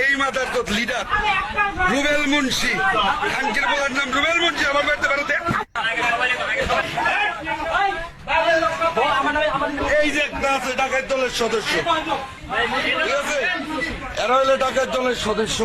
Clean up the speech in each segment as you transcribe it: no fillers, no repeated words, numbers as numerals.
এই মাদার তো leader Rubel Munshi uncle বলার নাম রুবেল মুন্সি আমার বাড়িতে বেড়াতে এই যে একটা আছে ডাকাত দলের সদস্য ঠিক আছে এরা হলো ডাকাত দলের সদস্য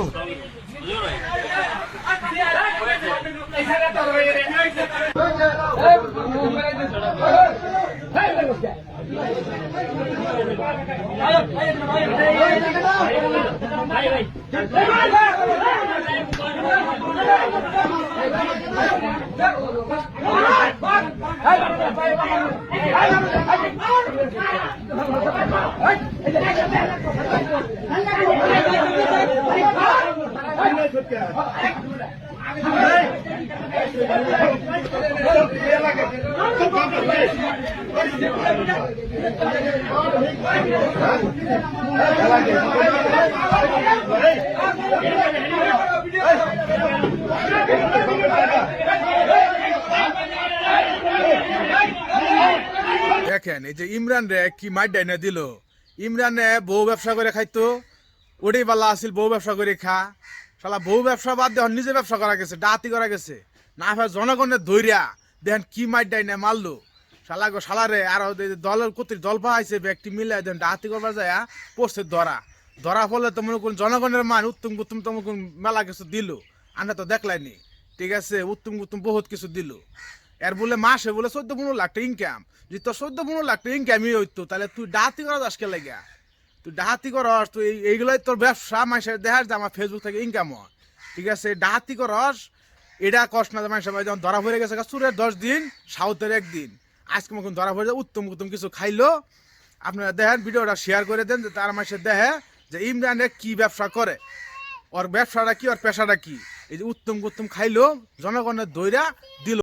দেখেন এই যে ইমরান রে কি মাইট ডাইনা দিল ইমরান রে বউ ব্যবসা করে খাইতো ওটাই বালা আসিল বউ ব্যবসা করে খা শালা বউ ব্যবসা বাদ দিয়ে নিজে ব্যবসা করা গেছে ডাহাতি করা গেছে না ভাই জনগণের ধৈর্যা দেখেন কি মাইট ডাইনা মারলো শালা গো শালারে আর দলের কর্তৃক দল পাইছে ব্যক্তি মিলে দেন ডাহাতি করবার যায় পড়ছে ধরা ফলে তো মনে করুন জনগণের মান উত্তম উত্তম তো মেলা কিছু দিল আমরা তো দেখলাইনি ঠিক আছে উত্তম উত্তম বহুত কিছু দিল এর বলে মাসে বলে 14-15 লাখ টাকা ইনকাম যদি তোর 14-15 লাখ টাকা ইনকামই হইতো তাহলে তুই ডাহাতি করা আজকে লাগিয়া তুই ডাহাতি করস তুই এইগুলাই তোর ব্যবসা মাসের দেখাস যে আমার ফেসবুক থেকে ইনকাম হয় ঠিক আছে ডাহাতি করস এটা কষ্ট না মানুষের যখন ধরা পড়ে গেছে চুরের 10 দিন সাউথের 1 দিন আজকে মতন ধরা পড়ে যায় উত্তম উত্তম কিছু খাইলো আপনারা দেখেন ভিডিওটা শেয়ার করে দেন যে তার মাসে দেখে যে ইমরানের কি ব্যবসা করে ওর ব্যবসাটা কি ওর পেশাটা কি এই যে উত্তম উত্তম খাইলো জনগণের দৈরা দিল